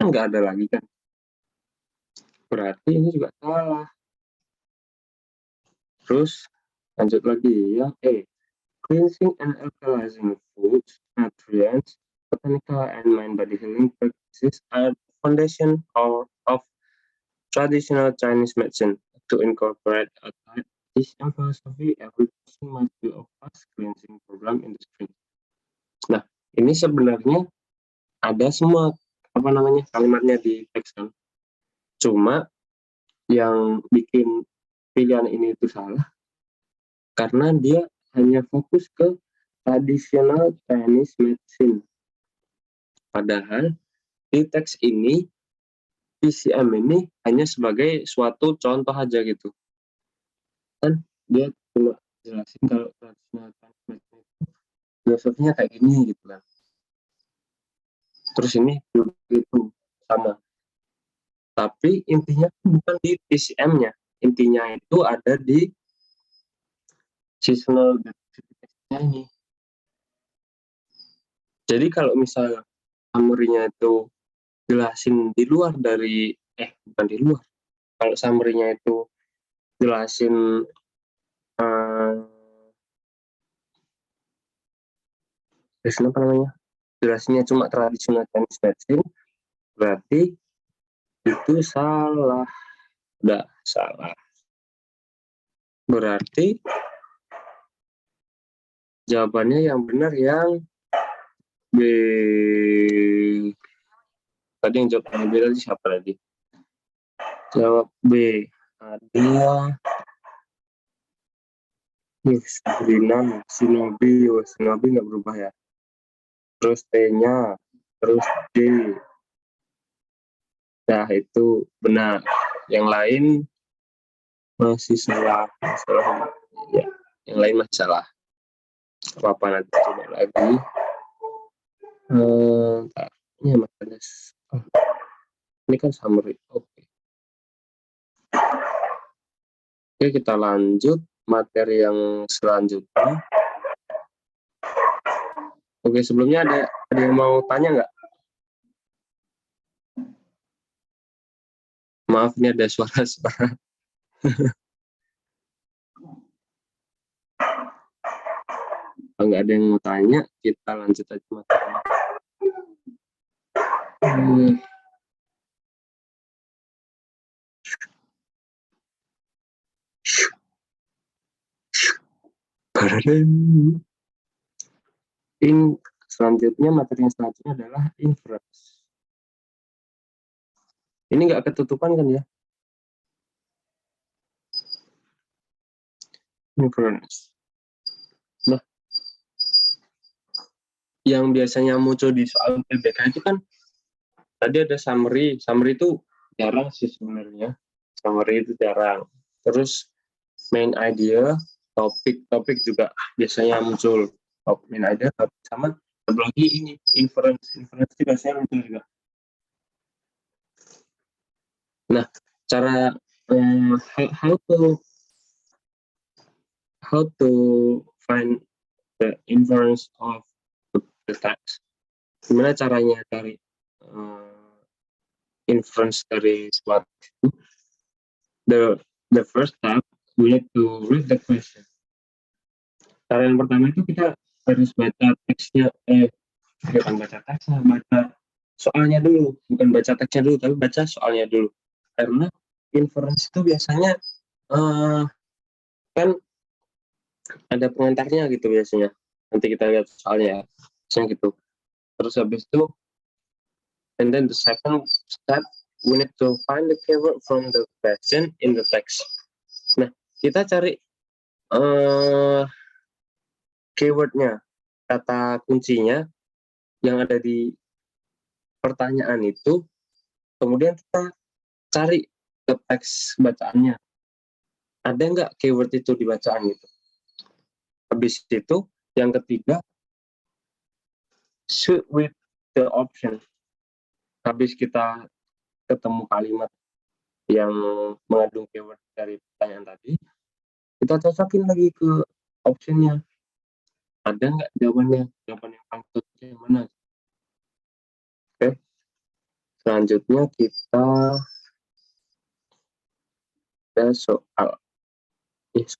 Nggak ada lagi kan? Berarti ini juga salah. Terus lanjut lagi yang E. Cleansing and alkalizing foods, nutrients, botanical and mind-body healing practices are the foundation of traditional Chinese medicine. To incorporate this philosophy, every person must do a fast cleansing program in the spring. Nah, ini sebenarnya ada semua kalimatnya di teks kan. Cuma yang bikin pilihan ini itu salah karena dia hanya fokus ke traditional Chinese medicine. Padahal di teks ini TCM ini hanya sebagai suatu contoh aja gitu. Kan dia cuma jelasin kalau traditional Chinese medicine itu filosofinya kayak gini gitu kan. Terus ini juga itu sama. Tapi intinya bukan di TCM-nya. Intinya itu ada di seasonal detoxification ini. Jadi kalau misalnya summary-nya itu jelasin di luar dari bukan di luar. Kalau summary-nya itu jelasin jelasinnya cuma tradisional Chinese medicine, berarti itu salah. Udah salah. Berarti jawabannya yang benar yang B. Tadi yang jawab yang B tadi siapa tadi? Jawab B. Ada Sabrina, Shinobi nggak berubah ya. Terus T-nya, terus D. Nah, itu benar. Yang lain masih salah. Ya, yang lain masih salah. Apa nanti coba lagi. Ini makanya. Ini kan summary. Oke, kita lanjut materi yang selanjutnya. Oke, sebelumnya ada yang mau tanya nggak? Maaf, ini ada suara-suara. Kalau nggak ada yang mau tanya, kita lanjut aja materinya. Selanjutnya, materi yang selanjutnya adalah inference. Ini nggak ketutupan kan ya? Inference. Nah, yang biasanya muncul di soal UTBK itu kan tadi ada summary. Summary itu jarang sih sebenarnya. Summary itu jarang. Terus main idea, topik juga biasanya muncul. Main idea, sama lagi ini inference. Inference itu biasanya muncul juga. Nah, cara how to find the inference of the text. Gimana caranya cari inference dari suatu? The first step, we have to read the question. Cara yang pertama itu kita harus baca teksnya, bukan baca teksnya, baca soalnya dulu, bukan baca teksnya dulu, tapi baca soalnya dulu. Karena inference itu biasanya kan ada pengantarnya gitu biasanya. Nanti kita lihat soalnya, biasanya gitu. Terus habis itu, and then the second step, we need to find the keyword from the question in the text. Nah, kita cari keywordnya, kata kuncinya yang ada di pertanyaan itu, kemudian kita cari ke teks bacaannya. Ada nggak keyword itu di bacaan itu? Habis itu, yang ketiga, shoot with the option. Habis kita ketemu kalimat yang mengandung keyword dari pertanyaan tadi, kita cocokin lagi ke optionnya. Ada nggak jawabannya? Jawaban yang paling cocok yang mana? Oke. Selanjutnya kita ada soal. Yes.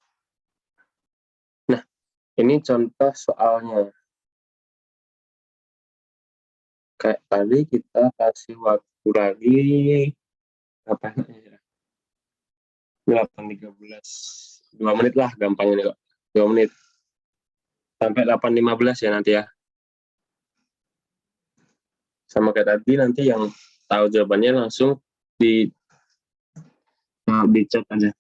Nah, ini contoh soalnya. Kayak tadi kita kasih waktu lagi apa ya? 8.13. 2 menit lah gampangnya kok. 2 menit. Sampai 8.15 ya nanti ya. Sama kayak tadi, nanti yang tahu jawabannya langsung di chat aja.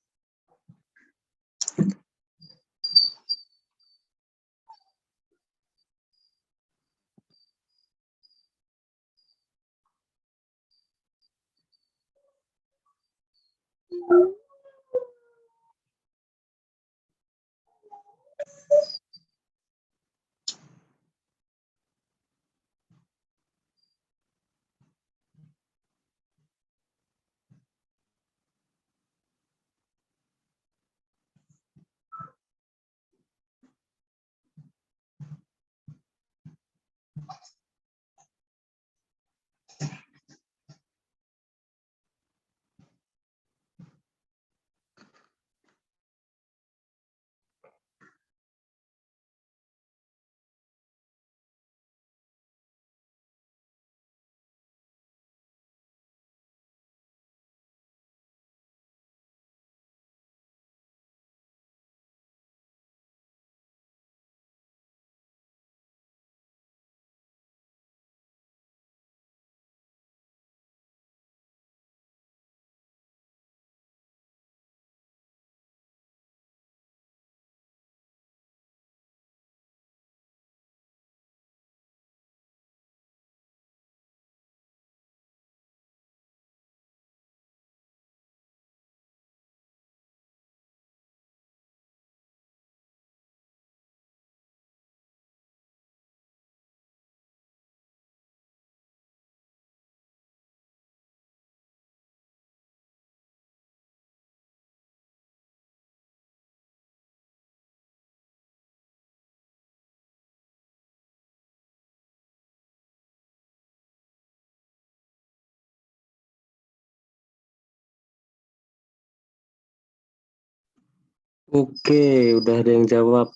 Oke, udah ada yang jawab.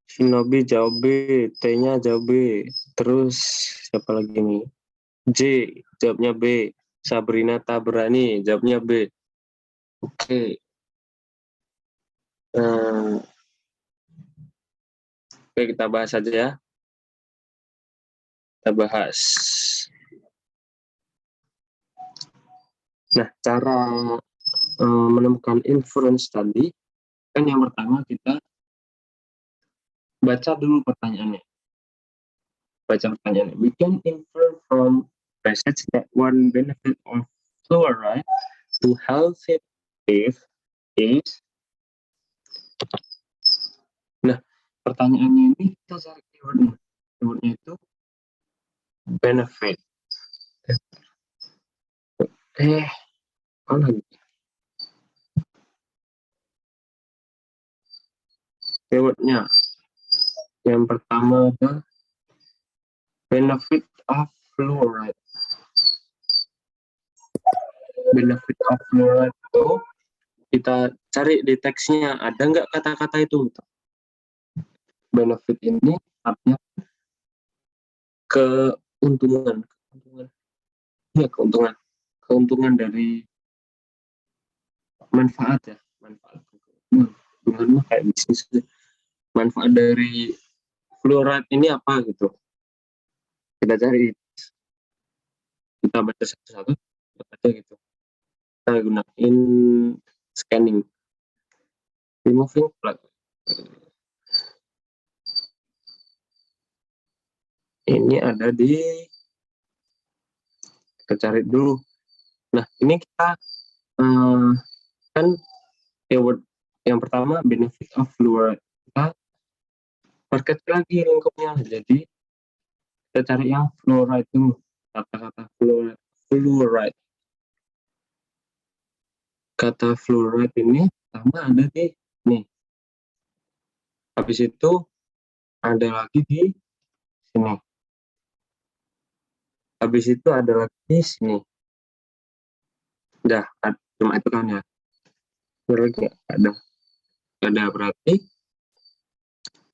Shinobi jawab B, T-nya jawab B. Terus siapa lagi nih? J, jawabnya B. Sabrina Tabrani, jawabnya B. Oke. Nah, oke, kita bahas aja ya. Kita bahas. Nah, cara menemukan inference tadi, kan yang pertama kita baca dulu pertanyaannya. Baca pertanyaannya. We can infer from passage that one benefit of fluoride to healthy teeth is. Nah, pertanyaannya ini kita cari keywordnya. Keywordnya itu benefit. Mana lagi? Keywordnya. Yang pertama adalah benefit of fluoride. Benefit of fluoride itu kita cari di teksnya, ada nggak kata-kata itu? Benefit ini artinya keuntungan ya, keuntungan dari manfaat ya, manfaat keuntungan mah kayak bisnis. Manfaat dari fluoride ini apa gitu, kita cari, kita baca satu-satu, kita baca gitu, kita gunain scanning, removing flag. Ini ada di, kita cari dulu. Nah, ini kita kan keyword yang pertama benefit of fluoride, kita perkecil lagi lingkupnya, jadi kita cari yang fluoride dulu, kata-kata fluoride. Kata fluoride ini sama ada di nih, habis itu ada lagi di sini, habis itu ada lagi di sini. Udah, cuma itu kan ya. Lagi ada berarti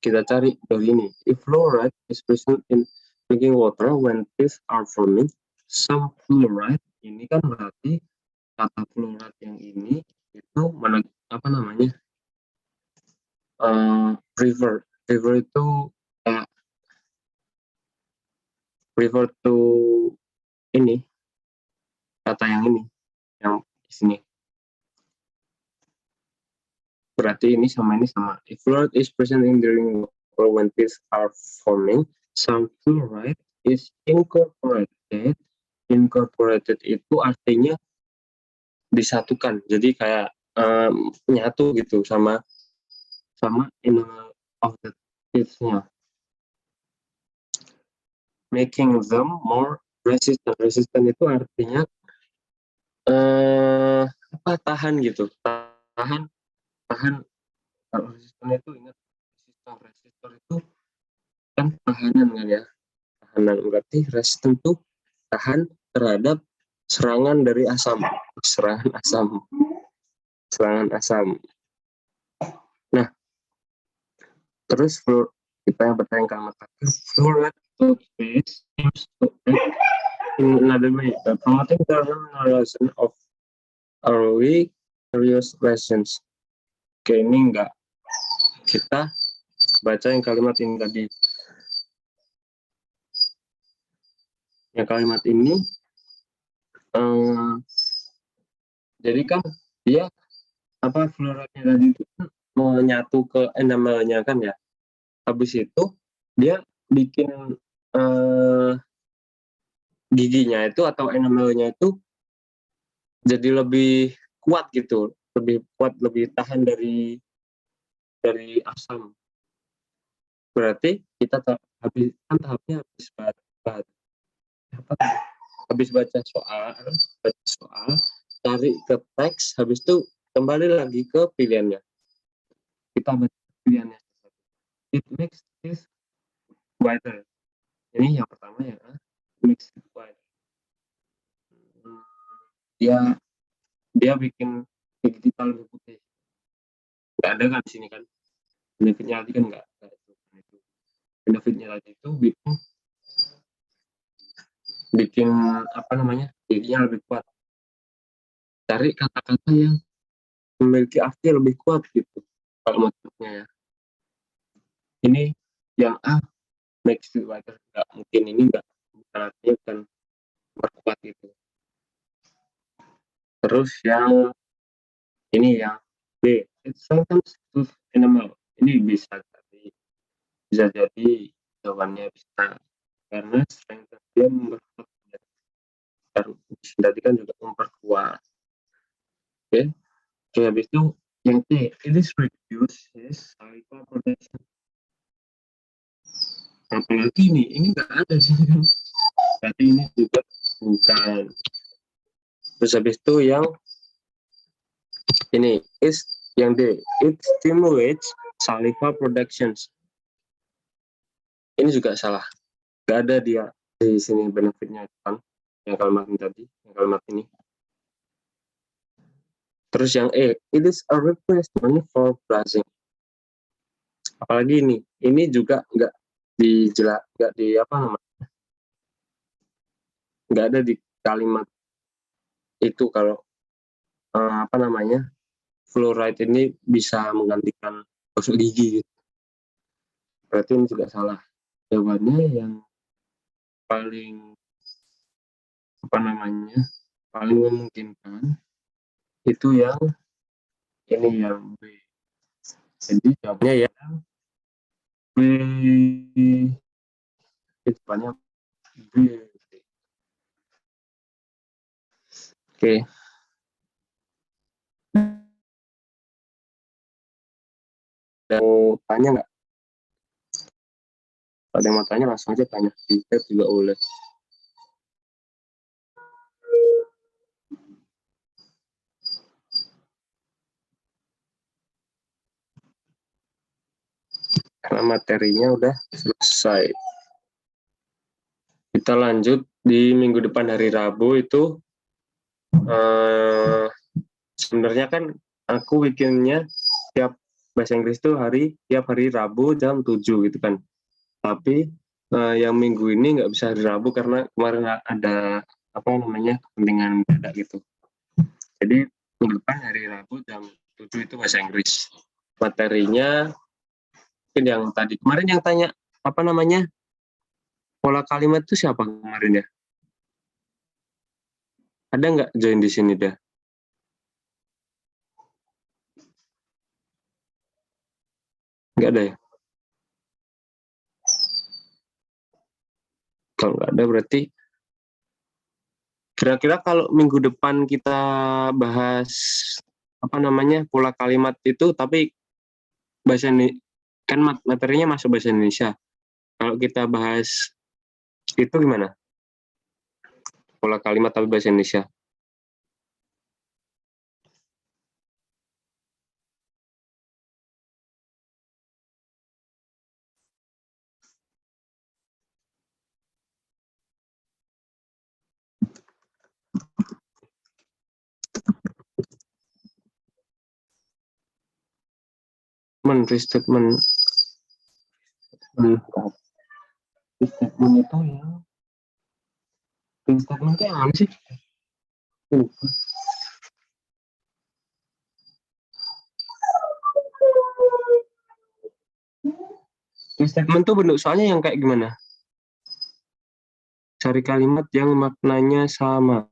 kita cari dari ini. If fluoride is present in drinking water when teeth are forming, some fluoride, ini kan berarti kata fluoride yang ini itu apa namanya? River itu kayak refer to ini, kata yang ini, yang di sini. Berarti ini sama. If fluoride is present in drinking water when teeth are forming, some fluoride is incorporated. Incorporated itu artinya disatukan, jadi kayak nyatu gitu sama enamel of the teeth-nya, making them more resistant. Resistant itu artinya tahan gitu, tahan. Kalau resistan itu ingat, resistor itu kan tahanan kan ya, tahanan, berarti resistan itu tahan terhadap serangan dari serangan asam. Nah, terus kita yang bertanya kalimat terakhir, fluoride toothpaste used to act in another way, promoting the mineralization of early serious lesions. Oke, ini enggak, kita baca yang kalimat ini tadi. Yang kalimat ini jadi kan dia fluoride-nya tadi itu menyatu ke enamelnya kan ya. Habis itu dia bikin giginya itu atau enamelnya itu jadi lebih kuat gitu, lebih tahan dari asam. Berarti kita tahapnya habis baca soal, cari ke teks, habis itu kembali lagi ke pilihannya. Kita baca pilihannya. It makes this whiter. Ini yang pertama ya, makes it white. Dia bikin kita lebih putih. nggak ada kan di sini kan. Benefitnya tadi kan nggak itu. Benefitnya tadi itu bikin apa namanya, dirinya lebih kuat. Cari kata-kata yang memiliki arti lebih kuat gitu. Kalau menurutnya ya. Ini yang A makes you better, nggak mungkin ini nggak bukan artinya bukan memperkuat gitu. Terus yang ini yang B, it sometimes to animal. Ini bisa jadi jawabannya bisa karena strength dia memperkuat dan tadi kan juga memperkuat. Oke, terus habis itu yang C, it is reduces saliva production. Apalagi ini nggak ada sih kan. Berarti ini juga bukan. Terus habis itu yang ini is yang D, it stimulates saliva productions. Ini juga salah. Nggak ada dia di sini benefitnya kan. Yang kalimat ini tadi, yang kalimat ini. Terus yang E, it is a replacement for brushing. Apalagi ini juga nggak nggak di apa namanya, nggak ada di kalimat itu kalau apa namanya, fluoride ini bisa menggantikan gosok gigi gitu. Berarti ini juga salah. Jawabannya yang paling apa namanya, paling memungkinkan itu yang ini, yang B. Jadi jawabnya yang B. Jawabannya B. Oke. Mau tanya nggak? Ada yang mau tanya langsung aja tanya. Di chat juga boleh. Karena materinya udah selesai. Kita lanjut di minggu depan hari Rabu itu. Sebenarnya kan aku bikinnya tiap bahasa Inggris tuh tiap hari Rabu jam 7 gitu kan. Tapi yang minggu ini nggak bisa hari Rabu karena kemarin ada apa namanya, kepentingan mendadak gitu. Jadi minggu depan hari Rabu jam 7 itu bahasa Inggris. Materinya mungkin yang tadi kemarin yang tanya apa namanya, pola kalimat itu siapa kemarin ya? Ada nggak join di sini dah? Nggak ada ya? Kalau nggak ada berarti kira-kira kalau minggu depan kita bahas apa namanya, pola kalimat itu tapi bahasa ini kan materinya masuk bahasa Indonesia. Kalau kita bahas itu gimana? Pola kalimat tapi bahasa Indonesia. Restatement itu yang restatement itu yang mana sih? Restatement itu bentuk soalnya yang kayak gimana? Cari kalimat yang maknanya sama.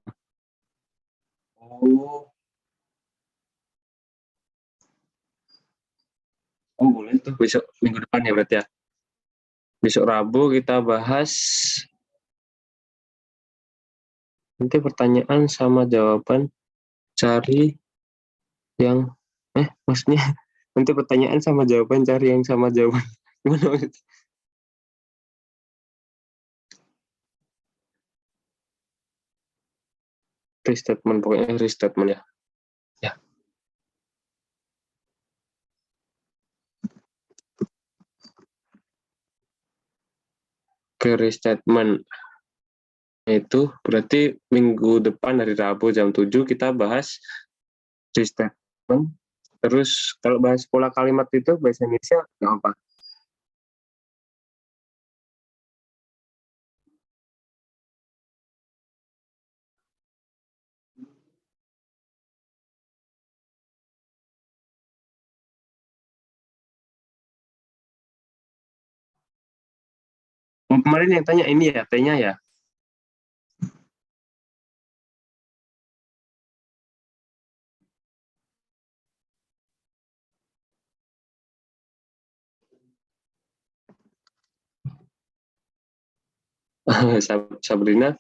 Oh boleh tuh besok minggu depan ya berarti ya. Besok Rabu kita bahas nanti pertanyaan sama jawaban, cari yang maksudnya nanti pertanyaan sama jawaban, cari yang sama jawaban. Gimana maksudnya? Restatement, pokoknya restatement ya. Ya. Ke restatement itu berarti minggu depan hari Rabu jam 7 kita bahas restatement Terus kalau bahas pola kalimat itu bahasa Indonesia nggak apa. Kemarin yang tanya ini ya, T-nya ya. Sabrina.